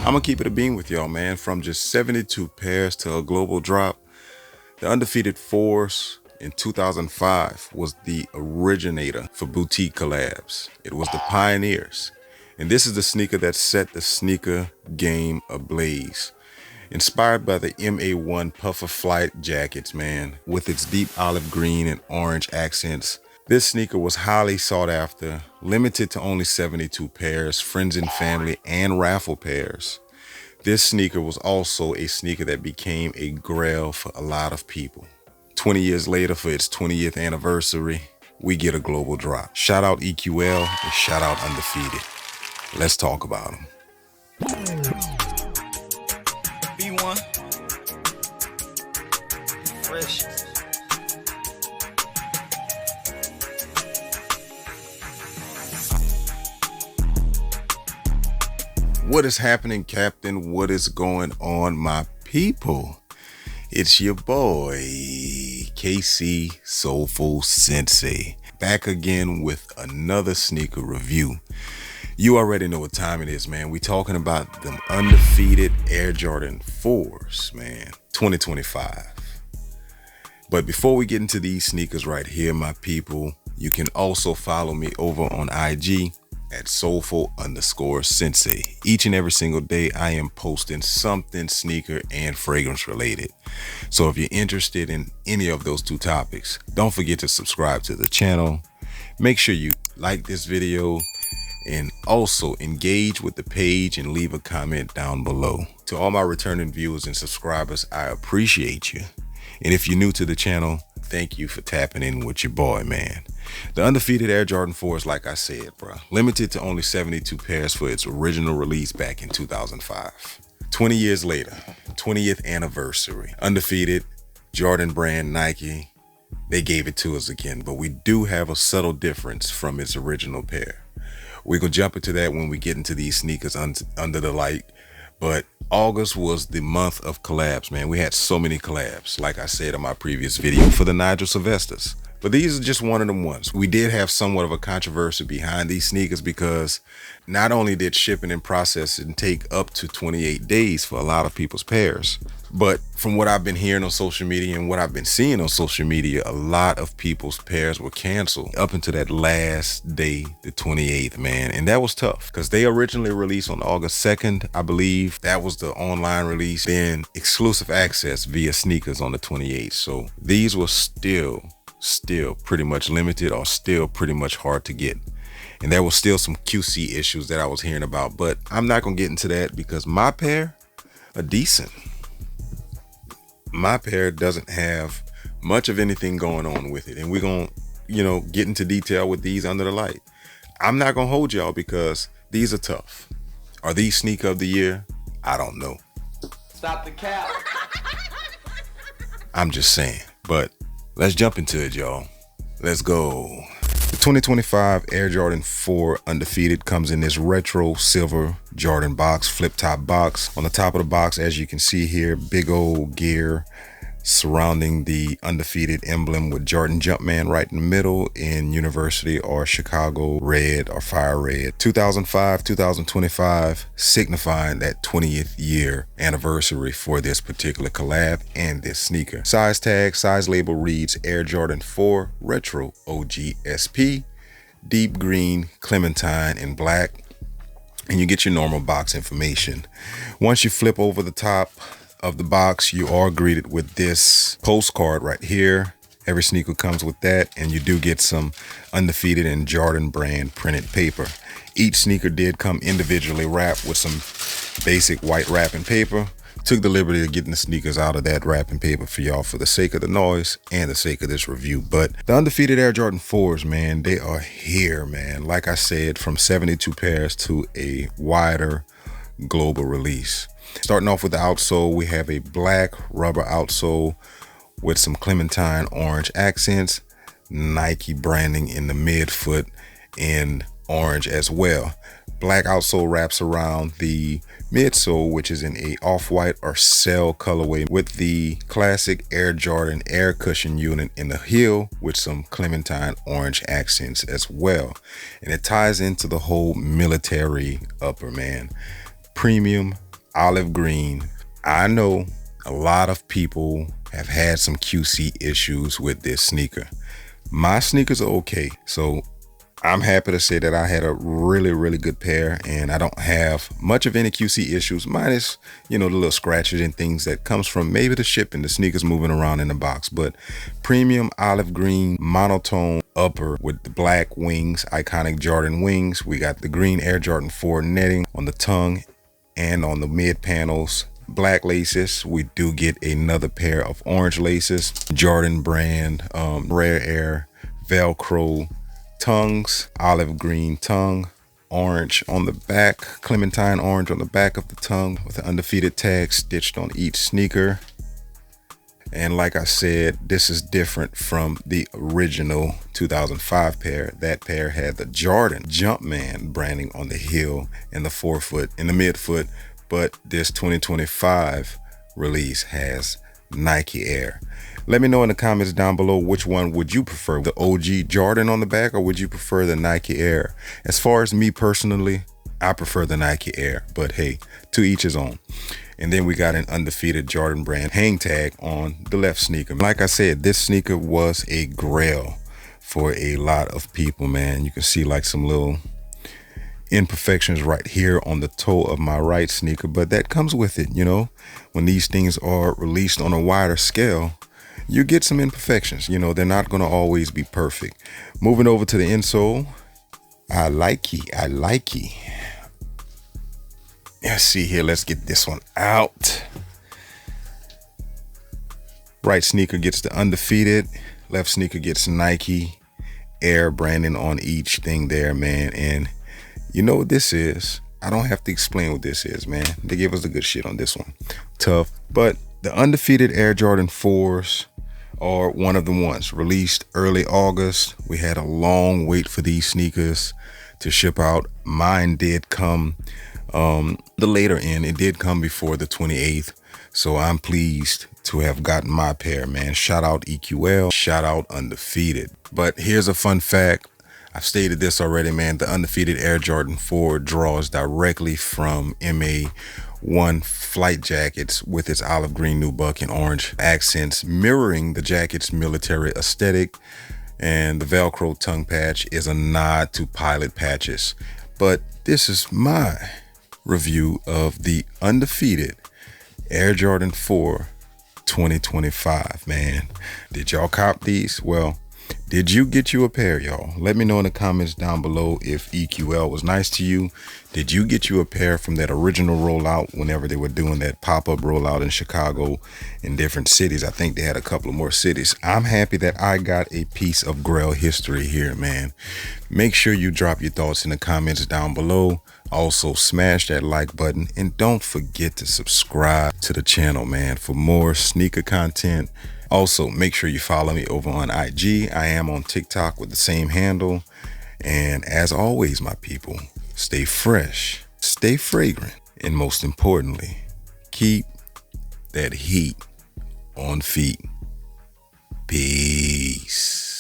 I'm gonna keep it a bean with y'all, man. From just 72 pairs to a global drop, the Undefeated 4s in 2005 was the originator for boutique collabs. It was the pioneers. And this is the sneaker that set the sneaker game ablaze. Inspired by the MA1 Puffer Flight jackets, man, with its deep olive green and orange accents. This sneaker was highly sought after, limited to only 72 pairs, friends and family, and raffle pairs. This sneaker was also a sneaker that became a grail for a lot of people. 20 years later, for its 20th anniversary, we get a global drop. Shout out EQL and shout out Undefeated. Let's talk about them. B1 Fresh. What is happening, Captain? What is going on, my people? It's your boy, KC Soulful Sensei, back again with another sneaker review. You already know what time it is, man. We talking about them Undefeated Air Jordan 4s, man, 2025. But before we get into these sneakers right here, my people, you can also follow me over on IG at soulful_sensei. Each and every single day, I am posting something sneaker and fragrance related. So if you're interested in any of those two topics, don't forget to subscribe to the channel. Make sure you like this video and also engage with the page and leave a comment down below. To all my returning viewers and subscribers, I appreciate you. And if you're new to the channel, thank you for tapping in with your boy, man. The Undefeated Air Jordan 4s, like I said, bro, limited to only 72 pairs for its original release back in 2005. 20 years later, 20th anniversary, Undefeated, Jordan brand, Nike, they gave it to us again, but we do have a subtle difference from its original pair. We're gonna jump into that when we get into these sneakers under the light. But August was the month of collabs, man. We had so many collabs, like I said in my previous video, for the Nigel Sylvesters. But these are just one of them ones. We did have somewhat of a controversy behind these sneakers because not only did shipping and processing take up to 28 days for a lot of people's pairs, but from what I've been hearing on social media and what I've been seeing on social media, a lot of people's pairs were canceled up until that last day, the 28th, man. And that was tough because they originally released on August 2nd, I believe. That was the online release, then exclusive access via sneakers on the 28th. So these were still pretty much limited or still pretty much hard to get. And there was still some QC issues that I was hearing about, but I'm not gonna get into that because my pair are decent. My pair doesn't have much of anything going on with it. And we're gonna, get into detail with these under the light. I'm not gonna hold y'all because these are tough. Are these sneaker of the year? I don't know. Stop the cap. I'm just saying, but let's jump into it, y'all. Let's go. The 2025 Air Jordan 4 Undefeated comes in this retro silver Jordan box, flip top box. On the top of the box, as you can see here, big old gear surrounding the Undefeated emblem with Jordan Jumpman right in the middle in University or Chicago red or fire red. 2005, 2025, signifying that 20th year anniversary for this particular collab and this sneaker. Size tag, size label reads Air Jordan 4 Retro OG SP, deep green, clementine, and black. And you get your normal box information. Once you flip over the top of the box, you are greeted with this postcard right here. Every sneaker comes with that, and you do get some Undefeated and Jordan brand printed paper. Each sneaker did come individually wrapped with some basic white wrapping paper. Took the liberty of getting the sneakers out of that wrapping paper for y'all for the sake of the noise and the sake of this review. But the Undefeated Air Jordan 4s, man, they are here, man. Like I said, from 72 pairs to a wider global release. Starting off with the outsole, we have a black rubber outsole with some clementine orange accents, Nike branding in the midfoot in orange as well. Black outsole wraps around the midsole, which is in a off-white or cell colorway with the classic Air Jordan air cushion unit in the heel with some clementine orange accents as well. And it ties into the whole military upper, man. Premium olive green. I know a lot of people have had some QC issues with this sneaker. My sneakers are okay, so I'm happy to say that I had a really good pair, and I don't have much of any QC issues, minus, the little scratches and things that comes from maybe the shipping, the sneakers moving around in the box. But premium olive green monotone upper with the black wings, iconic Jordan wings. We got the green Air Jordan 4 netting on the tongue and on the mid panels. Black laces. We do get another pair of orange laces, Jordan brand, Rare Air, Velcro tongues, olive green tongue, orange on the back, clementine orange on the back of the tongue with the Undefeated tag stitched on each sneaker. And like I said, this is different from the original 2005 pair. That pair had the Jordan Jumpman branding on the heel and the forefoot and the midfoot, but this 2025 release has Nike Air. Let me know in the comments down below, which one would you prefer, the OG Jordan on the back, or would you prefer the Nike Air? As far as me personally, I prefer the Nike Air, but hey, to each his own. And then we got an Undefeated Jordan brand hang tag on the left sneaker. Like I said, this sneaker was a grail for a lot of people, man. You can see like some little imperfections right here on the toe of my right sneaker, but that comes with it. When these things are released on a wider scale, you get some imperfections. They're not going to always be perfect. Moving over to the insole, I like it. Let's see here. Let's get this one out. Right sneaker gets the Undefeated. Left sneaker gets Nike Air branding on each thing there, man. And you know what this is? I don't have to explain what this is, man. They gave us the good shit on this one. Tough. But the Undefeated Air Jordan 4s are one of the ones released early August. We had a long wait for these sneakers to ship out. Mine did come the later end. It did come before the 28th. So I'm pleased to have gotten my pair, man. Shout out EQL, shout out Undefeated. But here's a fun fact. I've stated this already, man. The Undefeated Air Jordan 4 draws directly from MA1 flight jackets with its olive green nubuck and orange accents, mirroring the jacket's military aesthetic. And the Velcro tongue patch is a nod to pilot patches. But this is my review of the Undefeated Air Jordan 4 2025, man. Did y'all cop these? Well, did you get you a pair, y'all? Let me know in the comments down below if EQL was nice to you. Did you get you a pair from that original rollout whenever they were doing that pop-up rollout in Chicago, in different cities? I think they had a couple of more cities. I'm happy that I got a piece of Grail history here, man. Make sure you drop your thoughts in the comments down below. Also, smash that like button and don't forget to subscribe to the channel, man, for more sneaker content. Also, make sure you follow me over on IG. I am on TikTok with the same handle. And as always, my people, stay fresh, stay fragrant, and most importantly, keep that heat on feet. Peace.